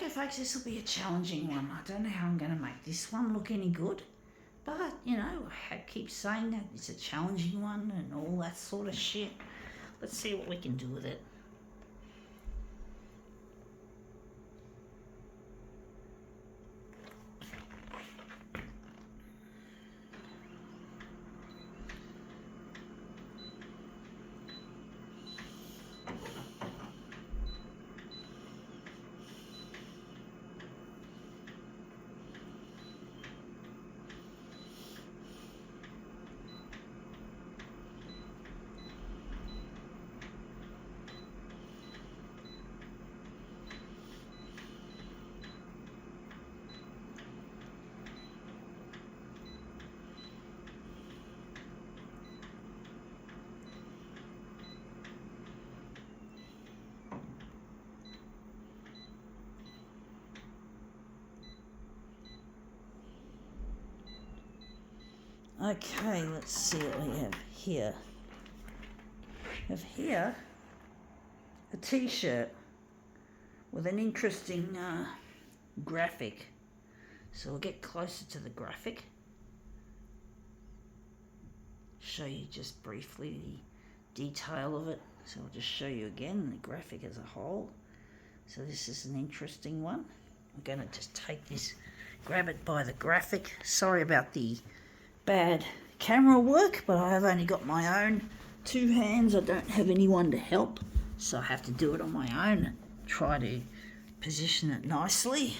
Okay folks, this will be a challenging one. I don't know how I'm going to make this one look any good, but you know, I keep saying that it's a challenging one and all that sort of shit. Let's see what we can do with it. Okay, let's see what we have here. We have here a t-shirt with an interesting graphic. So we'll get closer to the graphic. Show you just briefly the detail of it. So I'll just show you again the graphic as a whole. So this is an interesting one. I'm going to just take this, grab it by the graphic. Sorry about the bad camera work, but I have only got my own two hands. I don't have anyone to help, so I have to do it on my own. Try to position it nicely,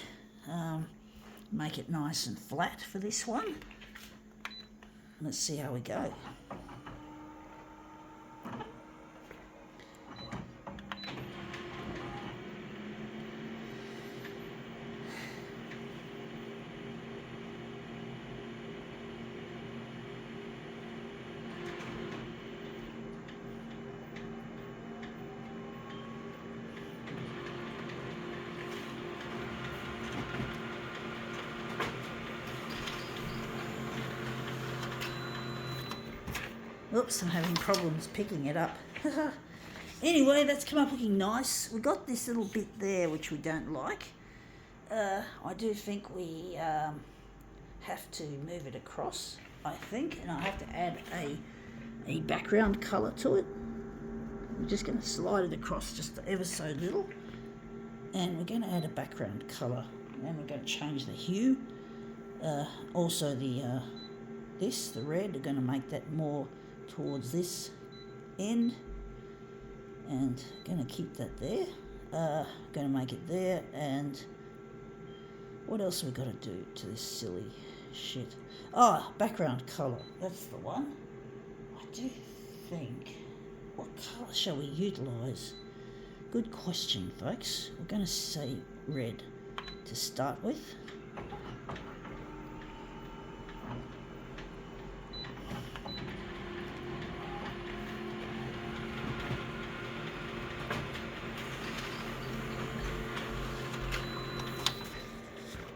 make it nice and flat for this one. Let's see how we go. Oops, I'm having problems picking it up. Anyway, that's come up looking nice. We got this little bit there which we don't like. I do think we have to move it across, I think, and I have to add a background colour to it. We're just going to slide it across just ever so little, and we're going to add a background colour, and we're going to change the hue. Also the red, we're going to make that more towards this end, and going to keep that there. Going to make it there, and what else have we got to do to this silly shit? Background colour, that's the one. I do think, what colour shall we utilise? Good question, folks. We're going to say red to start with.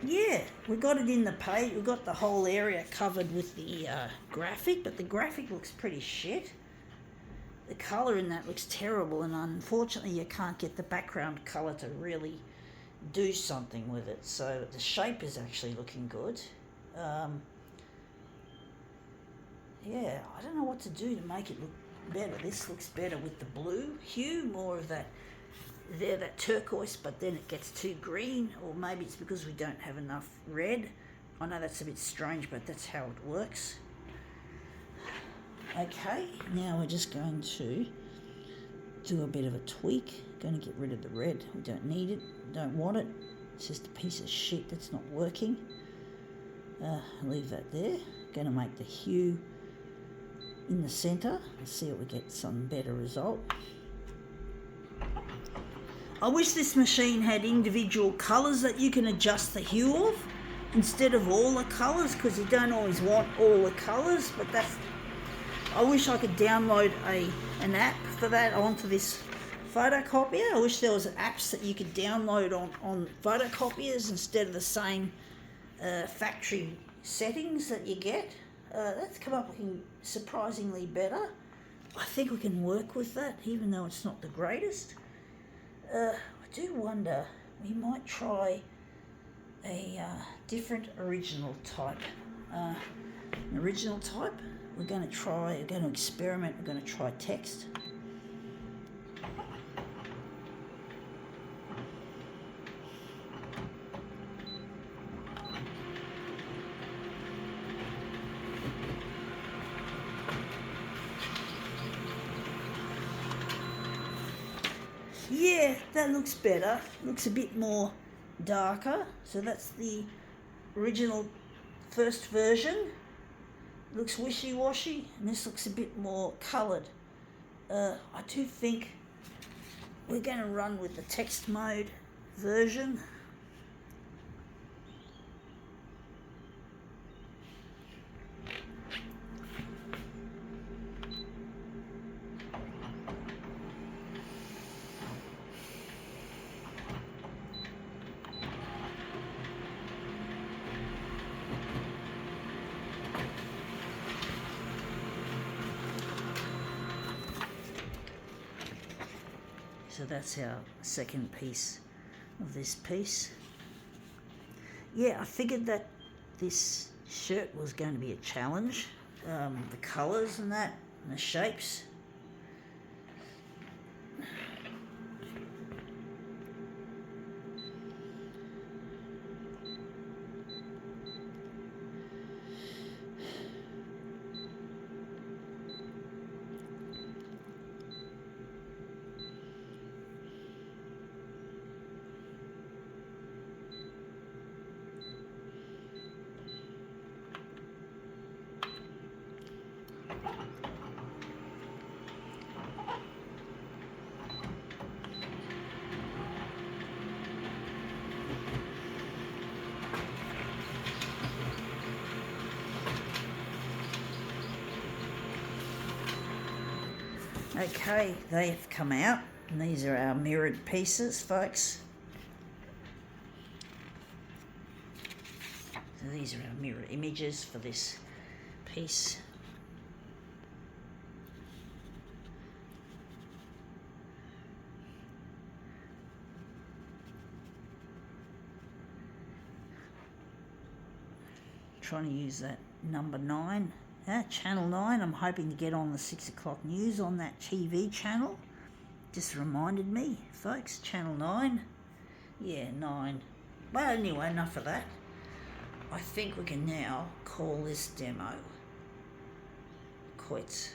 Yeah, we got it in the page. We got the whole area covered with the graphic, but the graphic looks pretty shit. The colour in that looks terrible, and unfortunately you can't get the background colour to really do something with it. So the shape is actually looking good. Yeah, I don't know what to do to make it look better. This looks better with the blue hue, more of that that turquoise, but then it gets too green, or maybe it's because we don't have enough red. I know that's a bit strange, but that's how it works. Okay, now we're just going to do a bit of a tweak. Going to get rid of the red. We don't need it, don't want it. It's just a piece of shit that's not working. Leave that there. Going to make the hue in the centre. Let's see if we get some better result. I wish this machine had individual colours that you can adjust the hue of instead of all the colours, because you don't always want all the colours, but I wish I could download an app for that onto this photocopier. I wish there was apps that you could download on photocopiers instead of the same factory settings that you get. That's come up looking surprisingly better. I think we can work with that, even though it's not the greatest. I do wonder we might try a different original type. An original type, we're going to experiment, we're going to try text. Yeah, that looks better. Looks a bit more darker. So that's the original first version. Looks wishy-washy, and this looks a bit more coloured. I do think we're going to run with the text mode version. So that's our second piece of this piece. Yeah, I figured that this shirt was going to be a challenge. The colours and that, and the shapes. Okay, they've come out, and these are our mirrored pieces, folks. So these are our mirror images for this piece. Trying to use that number 9. Channel 9, I'm hoping to get on the 6 o'clock news on that TV channel. Just reminded me, folks, Channel 9. Yeah, 9. Well, anyway, enough of that. I think we can now call this demo quits.